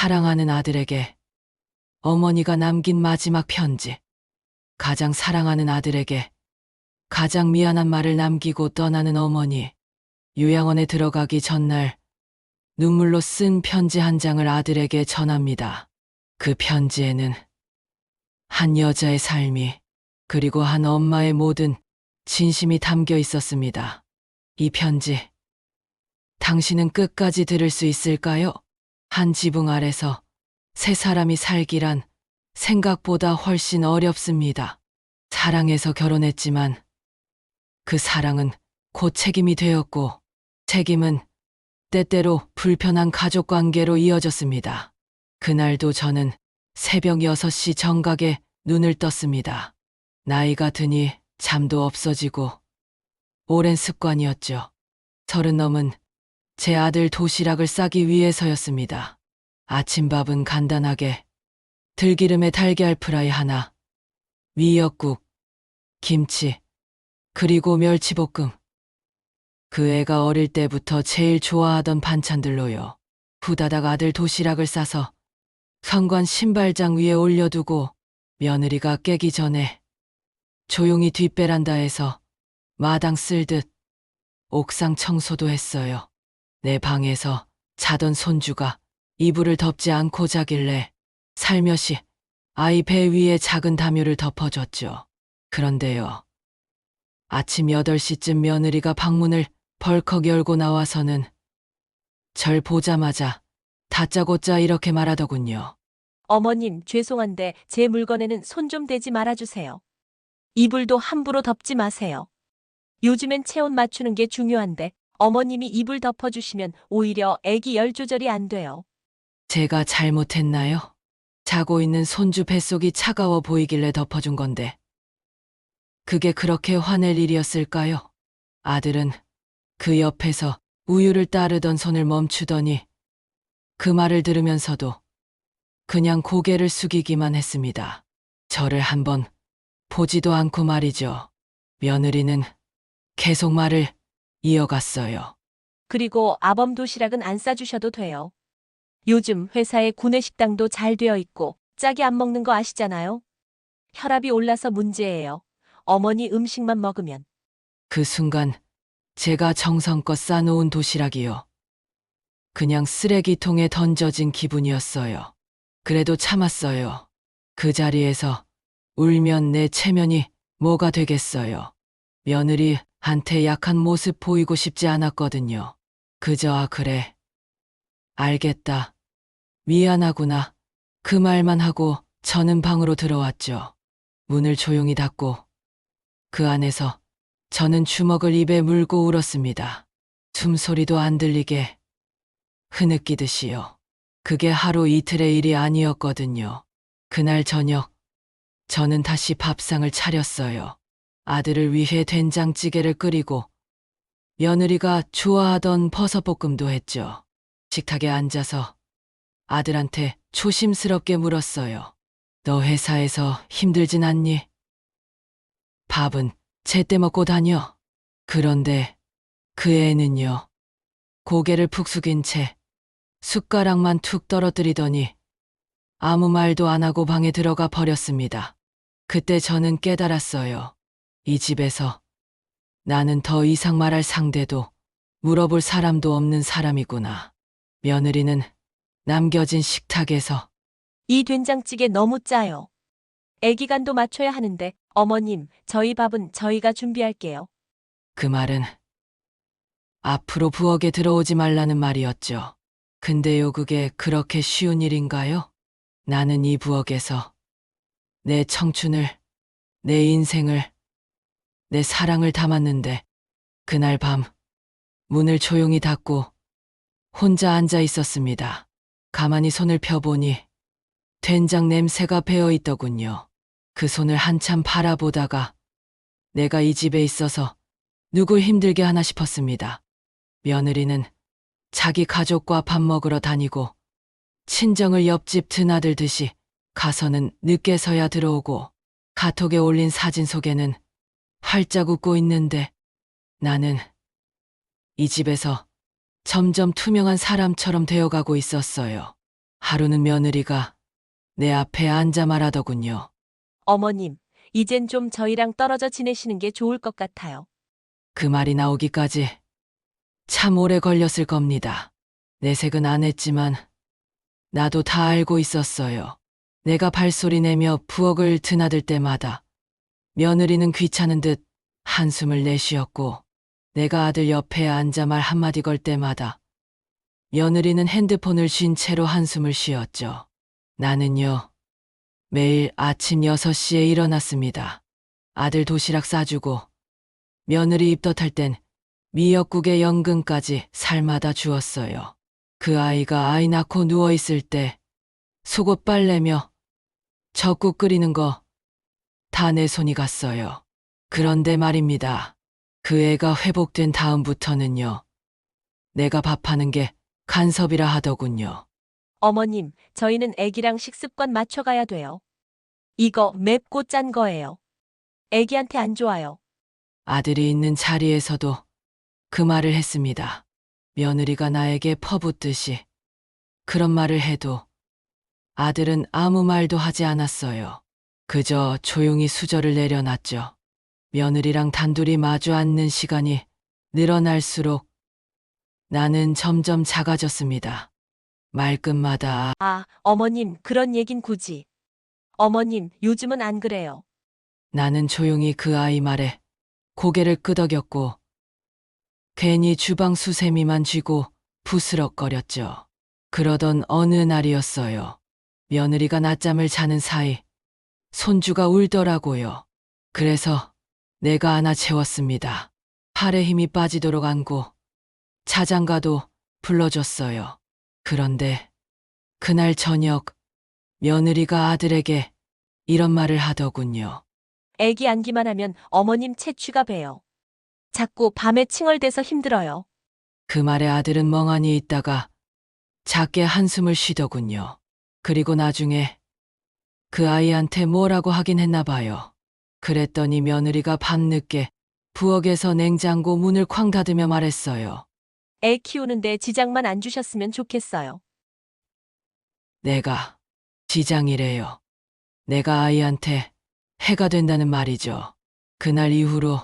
사랑하는 아들에게 어머니가 남긴 마지막 편지. 가장 사랑하는 아들에게 가장 미안한 말을 남기고 떠나는 어머니. 요양원에 들어가기 전날 눈물로 쓴 편지 한 장을 아들에게 전합니다. 그 편지에는 한 여자의 삶이 그리고 한 엄마의 모든 진심이 담겨 있었습니다. 이 편지, 당신은 끝까지 들을 수 있을까요? 한 지붕 아래서 세 사람이 살기란 생각보다 훨씬 어렵습니다. 사랑해서 결혼했지만 그 사랑은 곧 책임이 되었고 책임은 때때로 불편한 가족 관계로 이어졌습니다. 그날도 저는 새벽 6시 정각에 눈을 떴습니다. 나이가 드니 잠도 없어지고 오랜 습관이었죠. 30 넘은 제 아들 도시락을 싸기 위해서였습니다. 아침밥은 간단하게 들기름에 달걀 프라이 하나, 미역국, 김치, 그리고 멸치볶음. 그 애가 어릴 때부터 제일 좋아하던 반찬들로요. 후다닥 아들 도시락을 싸서 현관 신발장 위에 올려두고 며느리가 깨기 전에 조용히 뒷베란다에서 마당 쓸듯 옥상 청소도 했어요. 내 방에서 자던 손주가 이불을 덮지 않고 자길래 살며시 아이 배 위에 작은 담요를 덮어줬죠. 그런데요. 아침 8시쯤 며느리가 방문을 벌컥 열고 나와서는 절 보자마자 다짜고짜 이렇게 말하더군요. 어머님, 죄송한데 제 물건에는 손 좀 대지 말아주세요. 이불도 함부로 덮지 마세요. 요즘엔 체온 맞추는 게 중요한데 어머님이 이불 덮어주시면 오히려 애기 열 조절이 안 돼요. 제가 잘못했나요? 자고 있는 손주 뱃속이 차가워 보이길래 덮어준 건데. 그게 그렇게 화낼 일이었을까요? 아들은 그 옆에서 우유를 따르던 손을 멈추더니 그 말을 들으면서도 그냥 고개를 숙이기만 했습니다. 저를 한번 보지도 않고 말이죠. 며느리는 계속 말을 이어갔어요. 그리고 아범 도시락은 안 싸주셔도 돼요. 요즘 회사에 구내식당도 잘 되어 있고 짜게 안 먹는 거 아시잖아요? 혈압이 올라서 문제예요. 어머니 음식만 먹으면. 그 순간 제가 정성껏 싸놓은 도시락이요. 그냥 쓰레기통에 던져진 기분이었어요. 그래도 참았어요. 그 자리에서 울면 내 체면이 뭐가 되겠어요. 며느리한테 약한 모습 보이고 싶지 않았거든요. 그저 아 그래. 알겠다. 미안하구나. 그 말만 하고 저는 방으로 들어왔죠. 문을 조용히 닫고 그 안에서 저는 주먹을 입에 물고 울었습니다. 숨소리도 안 들리게 흐느끼듯이요. 그게 하루 이틀의 일이 아니었거든요. 그날 저녁 저는 다시 밥상을 차렸어요. 아들을 위해 된장찌개를 끓이고 며느리가 좋아하던 버섯볶음도 했죠. 식탁에 앉아서 아들한테 조심스럽게 물었어요. 너 회사에서 힘들진 않니? 밥은 제때 먹고 다녀. 그런데 그 애는요. 고개를 푹 숙인 채 숟가락만 툭 떨어뜨리더니 아무 말도 안 하고 방에 들어가 버렸습니다. 그때 저는 깨달았어요. 이 집에서 나는 더 이상 말할 상대도 물어볼 사람도 없는 사람이구나. 며느리는 남겨진 식탁에서 이 된장찌개 너무 짜요. 애기 간도 맞춰야 하는데 어머님, 저희 밥은 저희가 준비할게요. 그 말은 앞으로 부엌에 들어오지 말라는 말이었죠. 근데요, 그게 그렇게 쉬운 일인가요? 나는 이 부엌에서 내 청춘을, 내 인생을, 내 사랑을 담았는데 그날 밤 문을 조용히 닫고 혼자 앉아 있었습니다. 가만히 손을 펴보니 된장 냄새가 배어 있더군요. 그 손을 한참 바라보다가 내가 이 집에 있어서 누굴 힘들게 하나 싶었습니다. 며느리는 자기 가족과 밥 먹으러 다니고 친정을 옆집 드나들 듯이 가서는 늦게서야 들어오고 카톡에 올린 사진 속에는 활짝 웃고 있는데 나는 이 집에서 점점 투명한 사람처럼 되어가고 있었어요. 하루는 며느리가 내 앞에 앉아 말하더군요. 어머님, 이젠 좀 저희랑 떨어져 지내시는 게 좋을 것 같아요. 그 말이 나오기까지 참 오래 걸렸을 겁니다. 내색은 안 했지만 나도 다 알고 있었어요. 내가 발소리 내며 부엌을 드나들 때마다 며느리는 귀찮은 듯 한숨을 내쉬었고, 내가 아들 옆에 앉아 말 한마디 걸 때마다 며느리는 핸드폰을 쥔 채로 한숨을 쉬었죠. 나는요, 매일 아침 6시에 일어났습니다. 아들 도시락 싸주고 며느리 입덧할 땐 미역국에 연근까지 삶아다 주었어요. 그 아이가 아이 낳고 누워있을 때 속옷 빨래며 젖국 끓이는 거 다 내 손이 갔어요. 그런데 말입니다. 그 애가 회복된 다음부터는요, 내가 밥하는 게 간섭이라 하더군요. 어머님, 저희는 애기랑 식습관 맞춰가야 돼요. 이거 맵고 짠 거예요. 애기한테 안 좋아요. 아들이 있는 자리에서도 그 말을 했습니다. 며느리가 나에게 퍼붓듯이 그런 말을 해도 아들은 아무 말도 하지 않았어요. 그저 조용히 수저를 내려놨죠. 며느리랑 단둘이 마주 앉는 시간이 늘어날수록 나는 점점 작아졌습니다. 말끝마다 아, 어머님, 그런 얘긴 굳이. 어머님, 요즘은 안 그래요. 나는 조용히 그 아이 말에 고개를 끄덕였고 괜히 주방 수세미만 쥐고 부스럭거렸죠. 그러던 어느 날이었어요. 며느리가 낮잠을 자는 사이 손주가 울더라고요. 그래서 내가 안아 채웠습니다. 팔에 힘이 빠지도록 안고 자장가도 불러줬어요. 그런데 그날 저녁 며느리가 아들에게 이런 말을 하더군요. 애기 안기만 하면 어머님 체취가 배요. 자꾸 밤에 칭얼대서 힘들어요. 그 말에 아들은 멍하니 있다가 작게 한숨을 쉬더군요. 그리고 나중에 그 아이한테 뭐라고 하긴 했나 봐요. 그랬더니 며느리가 밤늦게 부엌에서 냉장고 문을 쾅 닫으며 말했어요. 애 키우는데 지장만 안 주셨으면 좋겠어요. 내가 지장이래요. 내가 아이한테 해가 된다는 말이죠. 그날 이후로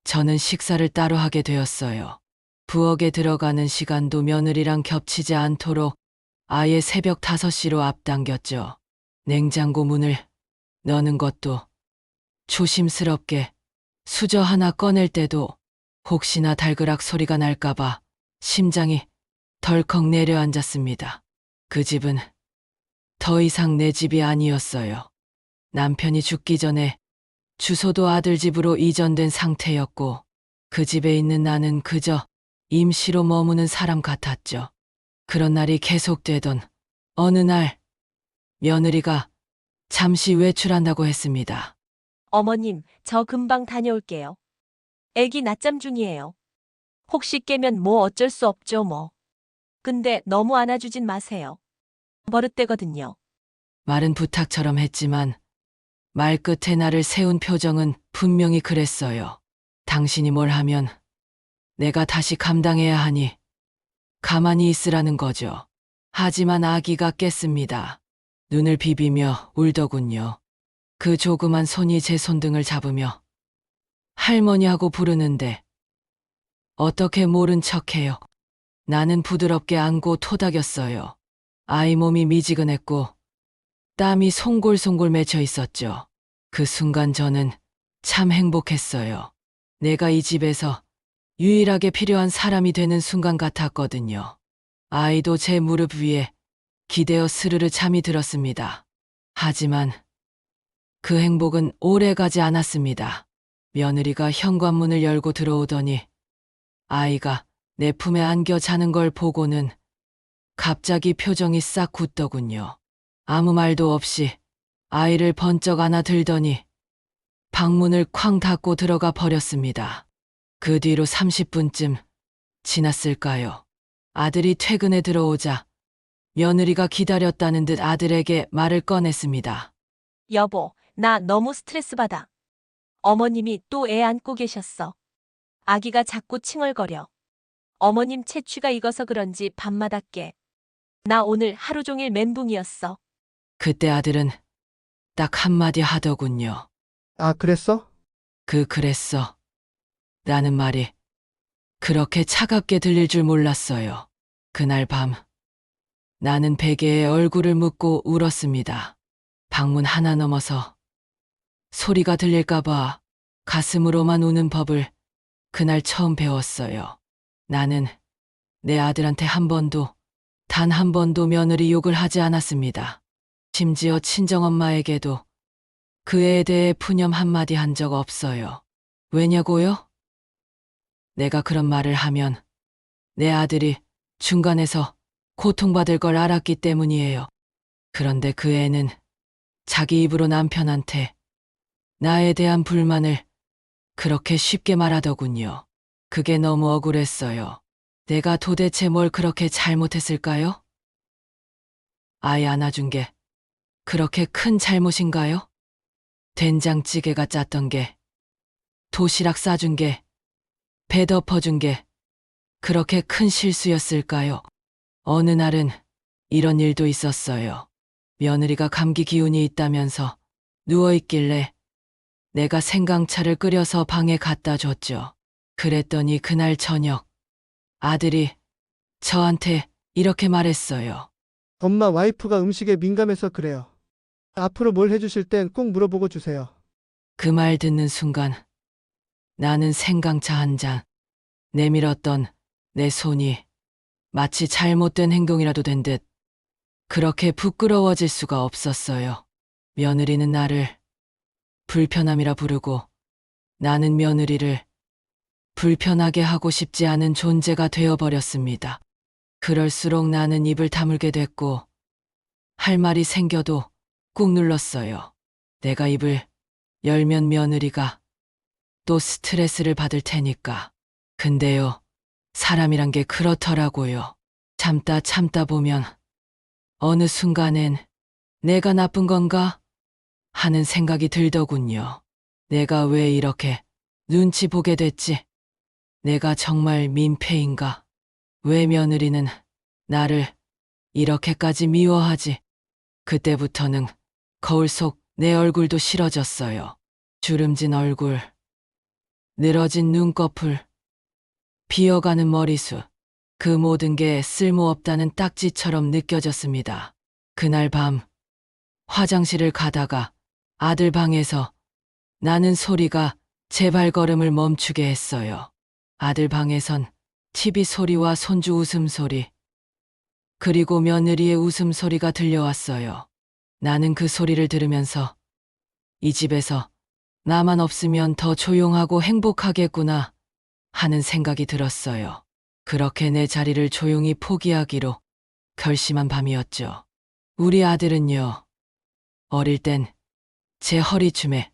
저는 식사를 따로 하게 되었어요. 부엌에 들어가는 시간도 며느리랑 겹치지 않도록 아예 새벽 5시로 앞당겼죠. 냉장고 문을 여는 것도 조심스럽게, 수저 하나 꺼낼 때도 혹시나 달그락 소리가 날까봐 심장이 덜컥 내려앉았습니다. 그 집은 더 이상 내 집이 아니었어요. 남편이 죽기 전에 주소도 아들 집으로 이전된 상태였고, 그 집에 있는 나는 그저 임시로 머무는 사람 같았죠. 그런 날이 계속되던 어느 날 며느리가 잠시 외출한다고 했습니다. 어머님, 저 금방 다녀올게요. 애기 낮잠 중이에요. 혹시 깨면 뭐 어쩔 수 없죠, 뭐. 근데 너무 안아주진 마세요. 버릇되거든요. 말은 부탁처럼 했지만 말끝에 나를 세운 표정은 분명히 그랬어요. 당신이 뭘 하면 내가 다시 감당해야 하니 가만히 있으라는 거죠. 하지만 아기가 깼습니다. 눈을 비비며 울더군요. 그 조그만 손이 제 손등을 잡으며 할머니하고 부르는데 어떻게 모른 척해요. 나는 부드럽게 안고 토닥였어요. 아이 몸이 미지근했고 땀이 송골송골 맺혀 있었죠. 그 순간 저는 참 행복했어요. 내가 이 집에서 유일하게 필요한 사람이 되는 순간 같았거든요. 아이도 제 무릎 위에 기대어 스르르 잠이 들었습니다. 하지만 그 행복은 오래가지 않았습니다. 며느리가 현관문을 열고 들어오더니 아이가 내 품에 안겨 자는 걸 보고는 갑자기 표정이 싹 굳더군요. 아무 말도 없이 아이를 번쩍 안아 들더니 방문을 쾅 닫고 들어가 버렸습니다. 그 뒤로 30분쯤 지났을까요? 아들이 퇴근에 들어오자 며느리가 기다렸다는 듯 아들에게 말을 꺼냈습니다. 여보, 나 너무 스트레스 받아. 어머님이 또 애 안고 계셨어. 아기가 자꾸 칭얼거려. 어머님 체취가 익어서 그런지 밤마다 깨. 나 오늘 하루 종일 멘붕이었어. 그때 아들은 딱 한마디 하더군요. 아, 그랬어? 그랬어. 라는 말이 그렇게 차갑게 들릴 줄 몰랐어요. 그날 밤 나는 베개에 얼굴을 묻고 울었습니다. 방문 하나 넘어서 소리가 들릴까봐 가슴으로만 우는 법을 그날 처음 배웠어요. 나는 내 아들한테 단 한 번도 며느리 욕을 하지 않았습니다. 심지어 친정엄마에게도 그 애에 대해 푸념 한마디 한 적 없어요. 왜냐고요? 내가 그런 말을 하면 내 아들이 중간에서 고통받을 걸 알았기 때문이에요. 그런데 그 애는 자기 입으로 남편한테 나에 대한 불만을 그렇게 쉽게 말하더군요. 그게 너무 억울했어요. 내가 도대체 뭘 그렇게 잘못했을까요? 아이 안아준 게 그렇게 큰 잘못인가요? 된장찌개가 짰던 게, 도시락 싸준 게, 배 덮어준 게 그렇게 큰 실수였을까요? 어느 날은 이런 일도 있었어요. 며느리가 감기 기운이 있다면서 누워있길래 내가 생강차를 끓여서 방에 갖다 줬죠. 그랬더니 그날 저녁 아들이 저한테 이렇게 말했어요. 엄마 와이프가 음식에 민감해서 그래요. 앞으로 뭘 해주실 땐 꼭 물어보고 주세요. 그 말 듣는 순간 나는 생강차 한 잔 내밀었던 내 손이 마치 잘못된 행동이라도 된 듯 그렇게 부끄러워질 수가 없었어요. 며느리는 나를 불편함이라 부르고 나는 며느리를 불편하게 하고 싶지 않은 존재가 되어버렸습니다. 그럴수록 나는 입을 다물게 됐고 할 말이 생겨도 꾹 눌렀어요. 내가 입을 열면 며느리가 또 스트레스를 받을 테니까. 근데요, 사람이란 게 그렇더라고요. 참다 보면 어느 순간엔 내가 나쁜 건가 하는 생각이 들더군요. 내가 왜 이렇게 눈치 보게 됐지? 내가 정말 민폐인가? 왜 며느리는 나를 이렇게까지 미워하지? 그때부터는 거울 속 내 얼굴도 싫어졌어요. 주름진 얼굴, 늘어진 눈꺼풀, 비어가는 머리숱, 그 모든 게 쓸모없다는 딱지처럼 느껴졌습니다. 그날 밤 화장실을 가다가 아들 방에서 나는 소리가 제 발걸음을 멈추게 했어요. 아들 방에선 TV 소리와 손주 웃음소리, 그리고 며느리의 웃음소리가 들려왔어요. 나는 그 소리를 들으면서 이 집에서 나만 없으면 더 조용하고 행복하겠구나 하는 생각이 들었어요. 그렇게 내 자리를 조용히 포기하기로 결심한 밤이었죠. 우리 아들은요, 어릴 땐 제 허리춤에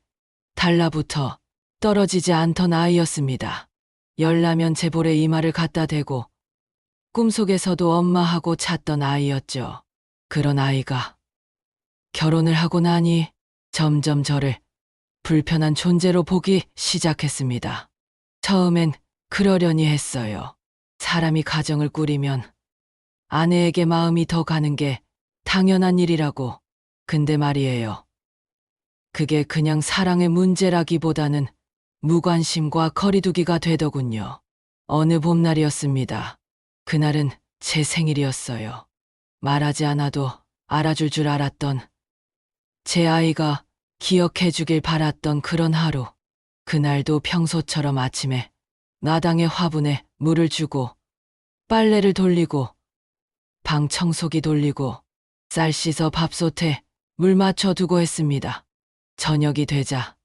달라붙어 떨어지지 않던 아이였습니다. 열나면 제 볼에 이마를 갖다 대고 꿈속에서도 엄마하고 잤던 아이였죠. 그런 아이가 결혼을 하고 나니 점점 저를 불편한 존재로 보기 시작했습니다. 처음엔 그러려니 했어요. 사람이 가정을 꾸리면 아내에게 마음이 더 가는 게 당연한 일이라고. 근데 말이에요. 그게 그냥 사랑의 문제라기보다는 무관심과 거리두기가 되더군요. 어느 봄날이었습니다. 그날은 제 생일이었어요. 말하지 않아도 알아줄 줄 알았던, 제 아이가 기억해 주길 바랐던 그런 하루. 그날도 평소처럼 아침에 마당에 화분에 물을 주고 빨래를 돌리고 방 청소기 돌리고 쌀 씻어 밥솥에 물 맞춰 두고 했습니다. 저녁이 되자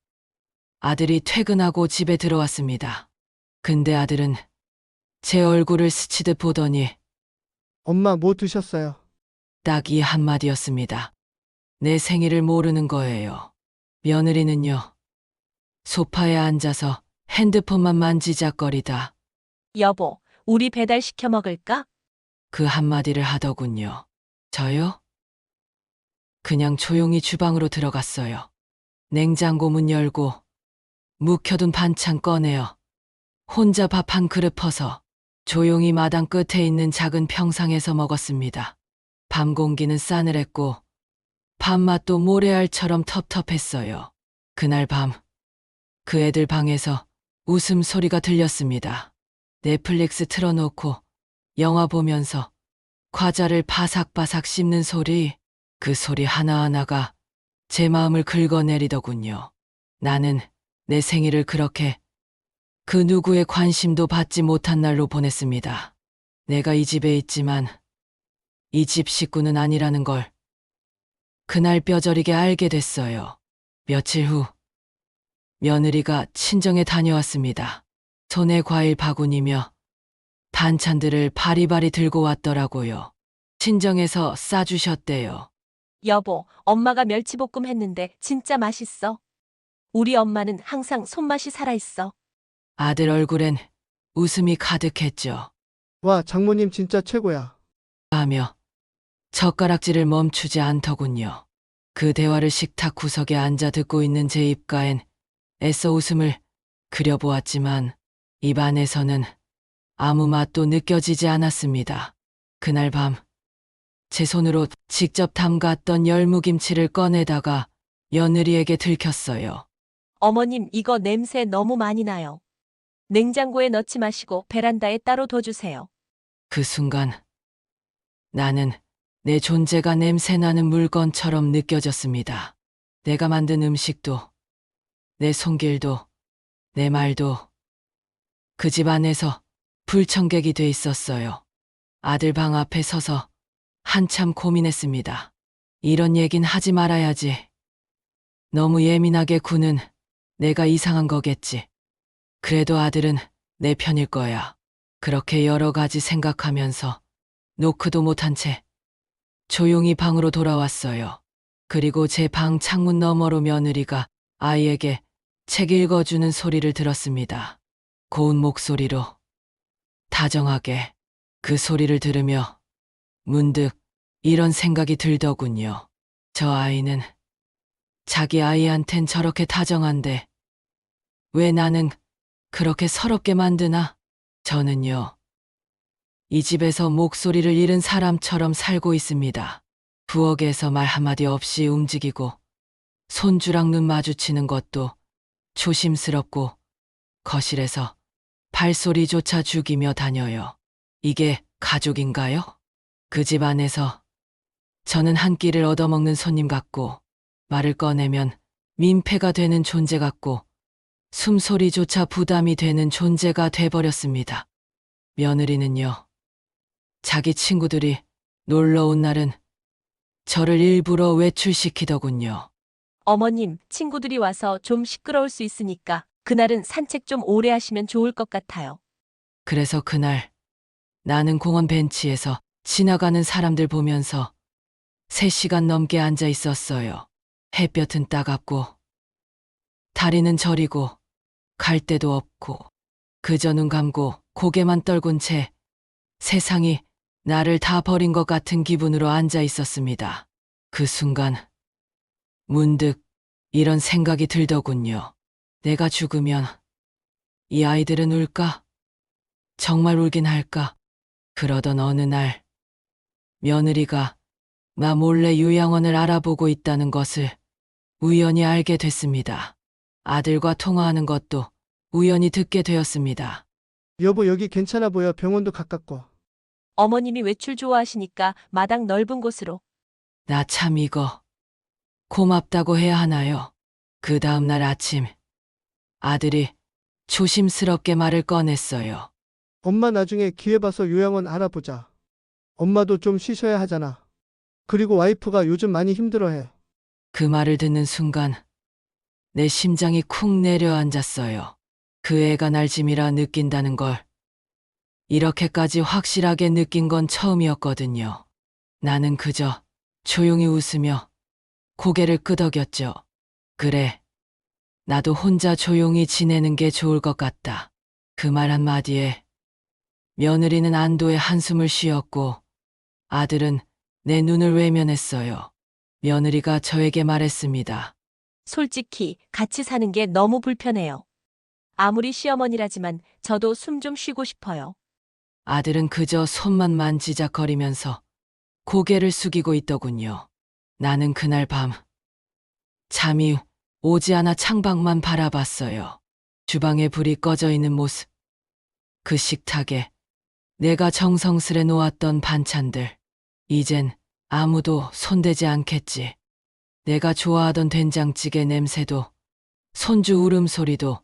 아들이 퇴근하고 집에 들어왔습니다. 근데 아들은 제 얼굴을 스치듯 보더니 엄마 뭐 드셨어요? 딱 이 한마디였습니다. 내 생일을 모르는 거예요. 며느리는요, 소파에 앉아서 핸드폰만 만지작거리다 여보, 우리 배달 시켜 먹을까? 그 한마디를 하더군요. 저요? 그냥 조용히 주방으로 들어갔어요. 냉장고 문 열고 묵혀둔 반찬 꺼내어 혼자 밥 한 그릇 퍼서 조용히 마당 끝에 있는 작은 평상에서 먹었습니다. 밤 공기는 싸늘했고 밤맛도 모래알처럼 텁텁했어요. 그날 밤 그 애들 방에서 웃음소리가 들렸습니다. 넷플릭스 틀어놓고 영화 보면서 과자를 바삭바삭 씹는 소리, 그 소리 하나하나가 제 마음을 긁어내리더군요. 나는 내 생일을 그렇게 그 누구의 관심도 받지 못한 날로 보냈습니다. 내가 이 집에 있지만 이 집 식구는 아니라는 걸 그날 뼈저리게 알게 됐어요. 며칠 후 며느리가 친정에 다녀왔습니다. 손에 과일 바구니며 반찬들을 바리바리 들고 왔더라고요. 친정에서 싸주셨대요. 여보, 엄마가 멸치볶음 했는데 진짜 맛있어. 우리 엄마는 항상 손맛이 살아있어. 아들 얼굴엔 웃음이 가득했죠. 와, 장모님 진짜 최고야. 하며 젓가락질을 멈추지 않더군요. 그 대화를 식탁 구석에 앉아 듣고 있는 제 입가엔 애써 웃음을 그려보았지만 입 안에서는 아무 맛도 느껴지지 않았습니다. 그날 밤 제 손으로 직접 담갔던 열무김치를 꺼내다가 며느리에게 들켰어요. 어머님, 이거 냄새 너무 많이 나요. 냉장고에 넣지 마시고 베란다에 따로 둬주세요. 그 순간 나는 내 존재가 냄새나는 물건처럼 느껴졌습니다. 내가 만든 음식도, 내 손길도, 내 말도 그 집 안에서 불청객이 돼 있었어요. 아들 방 앞에 서서 한참 고민했습니다. 이런 얘긴 하지 말아야지. 너무 예민하게 구는 내가 이상한 거겠지. 그래도 아들은 내 편일 거야. 그렇게 여러 가지 생각하면서 노크도 못한 채 조용히 방으로 돌아왔어요. 그리고 제 방 창문 너머로 며느리가 아이에게 책 읽어주는 소리를 들었습니다. 고운 목소리로, 다정하게. 그 소리를 들으며 문득 이런 생각이 들더군요. 저 아이는 자기 아이한텐 저렇게 다정한데 왜 나는 그렇게 서럽게 만드나? 저는요, 이 집에서 목소리를 잃은 사람처럼 살고 있습니다. 부엌에서 말 한마디 없이 움직이고 손주랑 눈 마주치는 것도 조심스럽고 거실에서 발소리조차 죽이며 다녀요. 이게 가족인가요? 그 집 안에서 저는 한 끼를 얻어먹는 손님 같고 말을 꺼내면 민폐가 되는 존재 같고 숨소리조차 부담이 되는 존재가 돼버렸습니다. 며느리는요, 자기 친구들이 놀러 온 날은 저를 일부러 외출시키더군요. 어머님, 친구들이 와서 좀 시끄러울 수 있으니까 그날은 산책 좀 오래 하시면 좋을 것 같아요. 그래서 그날 나는 공원 벤치에서 지나가는 사람들 보면서 3시간 넘게 앉아 있었어요. 햇볕은 따갑고 다리는 저리고 갈 데도 없고 그저 눈 감고 고개만 떨군 채 세상이 나를 다 버린 것 같은 기분으로 앉아 있었습니다. 그 순간 문득 이런 생각이 들더군요. 내가 죽으면 이 아이들은 울까? 정말 울긴 할까? 그러던 어느 날 며느리가 나 몰래 요양원을 알아보고 있다는 것을 우연히 알게 됐습니다. 아들과 통화하는 것도 우연히 듣게 되었습니다. 여보, 여기 괜찮아 보여. 병원도 가깝고. 어머님이 외출 좋아하시니까 마당 넓은 곳으로. 나 참 이거 고맙다고 해야 하나요? 그 다음 날 아침 아들이 조심스럽게 말을 꺼냈어요. 엄마 나중에 기회 봐서 요양원 알아보자. 엄마도 좀 쉬셔야 하잖아. 그리고 와이프가 요즘 많이 힘들어해. 그 말을 듣는 순간 내 심장이 쿵 내려앉았어요. 그 애가 날 짐이라 느낀다는 걸 이렇게까지 확실하게 느낀 건 처음이었거든요. 나는 그저 조용히 웃으며 고개를 끄덕였죠. 그래, 나도 혼자 조용히 지내는 게 좋을 것 같다. 그 말 한마디에 며느리는 안도의 한숨을 쉬었고 아들은 내 눈을 외면했어요. 며느리가 저에게 말했습니다. 솔직히 같이 사는 게 너무 불편해요. 아무리 시어머니라지만 저도 숨 좀 쉬고 싶어요. 아들은 그저 손만 만지작거리면서 고개를 숙이고 있더군요. 나는 그날 밤 잠이 오지 않아 창밖만 바라봤어요. 주방에 불이 꺼져 있는 모습, 그 식탁에 내가 정성스레 놓았던 반찬들, 이젠 아무도 손대지 않겠지. 내가 좋아하던 된장찌개 냄새도, 손주 울음소리도,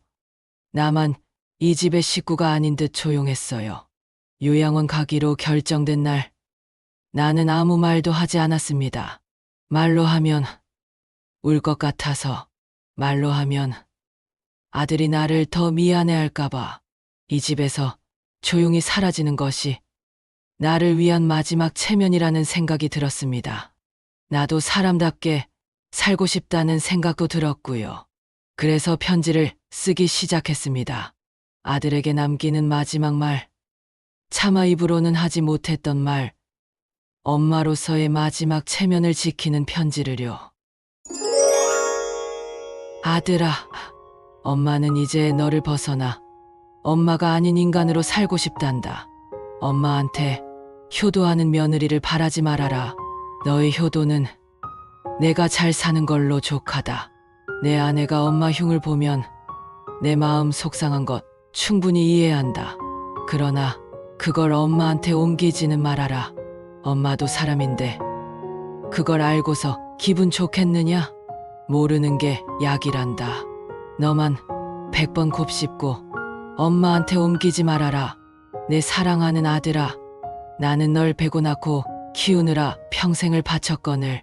나만 이 집의 식구가 아닌 듯 조용했어요. 요양원 가기로 결정된 날, 나는 아무 말도 하지 않았습니다. 말로 하면 울 것 같아서, 말로 하면 아들이 나를 더 미안해할까봐, 이 집에서 조용히 사라지는 것이 나를 위한 마지막 체면이라는 생각이 들었습니다. 나도 사람답게 살고 싶다는 생각도 들었고요. 그래서 편지를 쓰기 시작했습니다. 아들에게 남기는 마지막 말, 차마 입으로는 하지 못했던 말, 엄마로서의 마지막 체면을 지키는 편지를요. 아들아, 엄마는 이제 너를 벗어나 엄마가 아닌 인간으로 살고 싶단다. 엄마한테 효도하는 며느리를 바라지 말아라. 너의 효도는 내가 잘 사는 걸로 족하다. 내 아내가 엄마 흉을 보면 내 마음 속상한 것 충분히 이해한다. 그러나 그걸 엄마한테 옮기지는 말아라. 엄마도 사람인데 그걸 알고서 기분 좋겠느냐? 모르는 게 약이란다. 너만 100번 곱씹고 엄마한테 옮기지 말아라. 내 사랑하는 아들아, 나는 널 베고 낳고 키우느라 평생을 바쳤거늘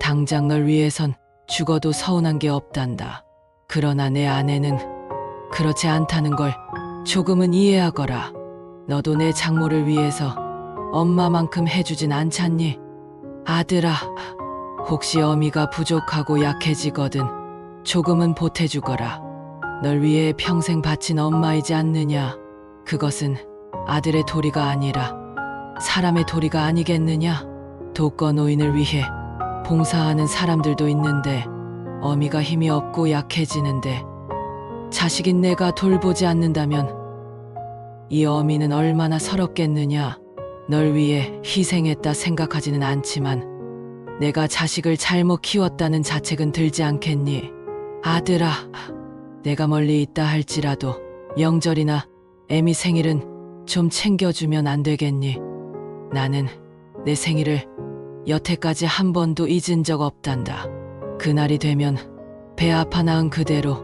당장 널 위해선 죽어도 서운한 게 없단다. 그러나 내 아내는 그렇지 않다는 걸 조금은 이해하거라. 너도 내 장모를 위해서 엄마만큼 해주진 않잖니? 아들아, 혹시 어미가 부족하고 약해지거든 조금은 보태주거라. 널 위해 평생 바친 엄마이지 않느냐? 그것은 아들의 도리가 아니라 사람의 도리가 아니겠느냐? 독거노인을 위해 봉사하는 사람들도 있는데 어미가 힘이 없고 약해지는데 자식인 내가 돌보지 않는다면 이 어미는 얼마나 서럽겠느냐? 널 위해 희생했다 생각하지는 않지만 내가 자식을 잘못 키웠다는 자책은 들지 않겠니? 아들아, 내가 멀리 있다 할지라도 명절이나 애미 생일은 좀 챙겨주면 안 되겠니? 나는 내 생일을 여태까지 한 번도 잊은 적 없단다. 그날이 되면 배 아파 낳은 그대로,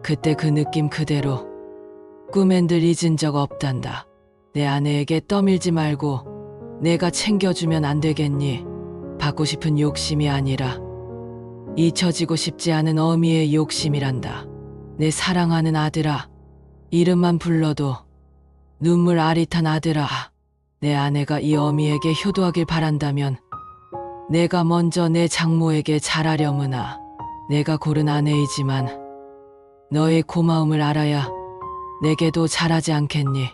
그때 그 느낌 그대로 꿈엔들 잊은 적 없단다. 내 아내에게 떠밀지 말고 내가 챙겨주면 안 되겠니? 받고 싶은 욕심이 아니라 잊혀지고 싶지 않은 어미의 욕심이란다. 내 사랑하는 아들아, 이름만 불러도 눈물 아릿한 아들아, 내 아내가 이 어미에게 효도하길 바란다면 내가 먼저 내 장모에게 잘하려무나. 내가 고른 아내이지만 너의 고마움을 알아야 내게도 잘하지 않겠니?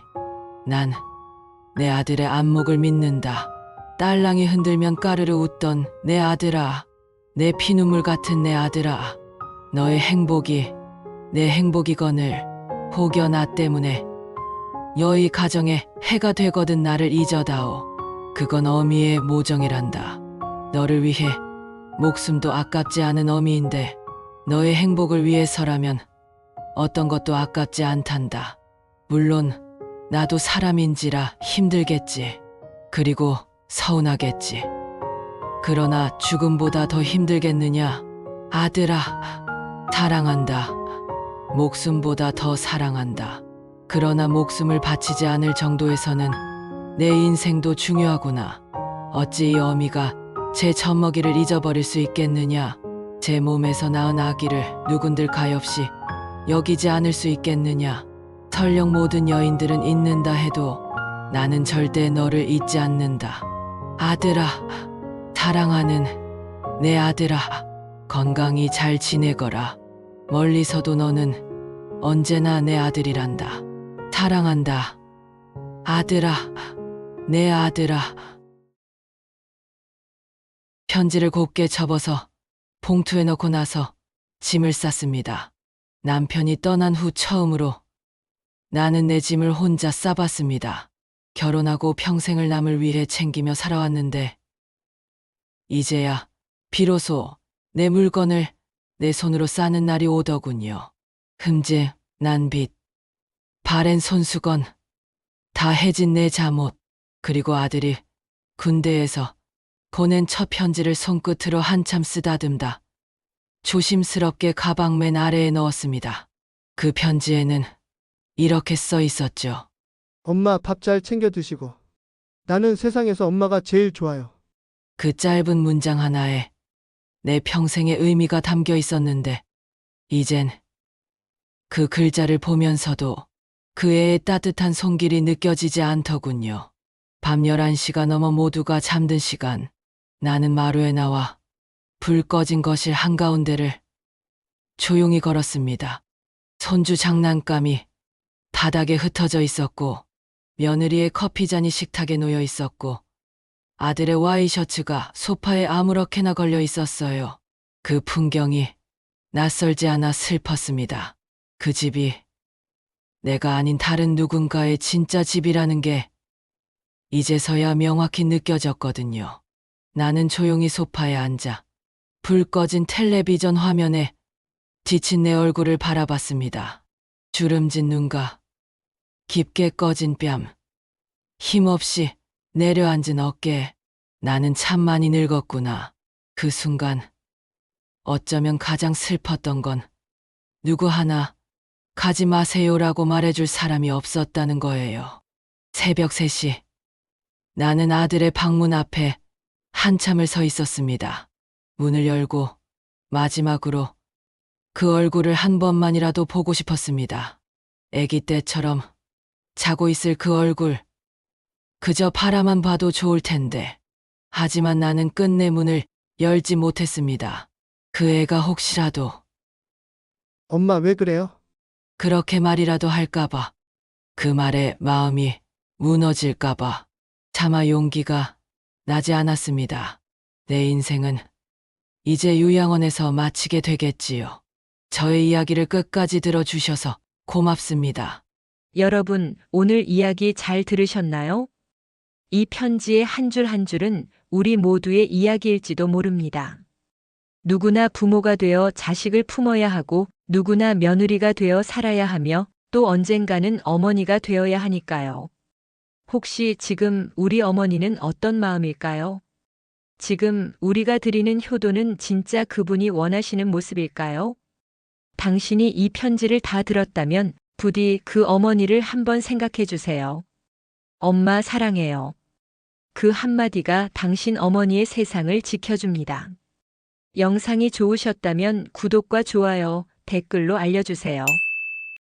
난 내 아들의 안목을 믿는다. 딸랑이 흔들면 까르르 웃던 내 아들아, 내 피눈물 같은 내 아들아, 너의 행복이 내 행복이거늘. 혹여 나 때문에 여의 가정에 해가 되거든 나를 잊어다오. 그건 어미의 모정이란다. 너를 위해 목숨도 아깝지 않은 어미인데 너의 행복을 위해서라면 어떤 것도 아깝지 않단다. 물론 나도 사람인지라 힘들겠지. 그리고 서운하겠지. 그러나 죽음보다 더 힘들겠느냐? 아들아, 사랑한다. 목숨보다 더 사랑한다. 그러나 목숨을 바치지 않을 정도에서는 내 인생도 중요하구나. 어찌 이 어미가 제 젖먹이를 잊어버릴 수 있겠느냐? 제 몸에서 낳은 아기를 누군들 가엾이 여기지 않을 수 있겠느냐? 설령 모든 여인들은 잊는다 해도 나는 절대 너를 잊지 않는다. 아들아, 사랑하는 내 아들아, 건강히 잘 지내거라. 멀리서도 너는 언제나 내 아들이란다. 사랑한다. 아들아, 내 아들아. 편지를 곱게 접어서 봉투에 넣고 나서 짐을 쌌습니다. 남편이 떠난 후 처음으로 나는 내 짐을 혼자 싸봤습니다. 결혼하고 평생을 남을 위해 챙기며 살아왔는데, 이제야 비로소 내 물건을 내 손으로 싸는 날이 오더군요. 흠집, 난 빚, 바랜 손수건, 다 해진 내 잠옷, 그리고 아들이 군대에서 보낸 첫 편지를 손끝으로 한참 쓰다듬다 조심스럽게 가방맨 아래에 넣었습니다. 그 편지에는 이렇게 써 있었죠. 엄마 밥 잘 챙겨 드시고. 나는 세상에서 엄마가 제일 좋아요. 그 짧은 문장 하나에 내 평생의 의미가 담겨 있었는데, 이젠 그 글자를 보면서도 그 애의 따뜻한 손길이 느껴지지 않더군요. 밤 11시가 넘어 모두가 잠든 시간, 나는 마루에 나와 불 꺼진 거실 한가운데를 조용히 걸었습니다. 손주 장난감이 바닥에 흩어져 있었고, 며느리의 커피잔이 식탁에 놓여 있었고, 아들의 와이셔츠가 소파에 아무렇게나 걸려 있었어요. 그 풍경이 낯설지 않아 슬펐습니다. 그 집이 내가 아닌 다른 누군가의 진짜 집이라는 게 이제서야 명확히 느껴졌거든요. 나는 조용히 소파에 앉아 불 꺼진 텔레비전 화면에 지친 내 얼굴을 바라봤습니다. 주름진 눈과 깊게 꺼진 뺨, 힘없이 내려앉은 어깨에 나는 참 많이 늙었구나. 그 순간 어쩌면 가장 슬펐던 건 누구 하나 가지 마세요라고 말해줄 사람이 없었다는 거예요. 새벽 3시, 나는 아들의 방문 앞에 한참을 서 있었습니다. 문을 열고 마지막으로 그 얼굴을 한 번만이라도 보고 싶었습니다. 아기 때처럼 자고 있을 그 얼굴, 그저 바라만 봐도 좋을 텐데. 하지만 나는 끝내 문을 열지 못했습니다. 그 애가 혹시라도 엄마 왜 그래요? 그렇게 말이라도 할까봐, 그 말에 마음이 무너질까봐 차마 용기가 나지 않았습니다. 내 인생은 이제 요양원에서 마치게 되겠지요. 저의 이야기를 끝까지 들어주셔서 고맙습니다. 여러분, 오늘 이야기 잘 들으셨나요? 이 편지의 한 줄 한 줄은 우리 모두의 이야기일지도 모릅니다. 누구나 부모가 되어 자식을 품어야 하고, 누구나 며느리가 되어 살아야 하며, 또 언젠가는 어머니가 되어야 하니까요. 혹시 지금 우리 어머니는 어떤 마음일까요? 지금 우리가 드리는 효도는 진짜 그분이 원하시는 모습일까요? 당신이 이 편지를 다 들었다면 부디 그 어머니를 한번 생각해 주세요. 엄마 사랑해요. 그 한마디가 당신 어머니의 세상을 지켜줍니다. 영상이 좋으셨다면 구독과 좋아요, 댓글로 알려주세요.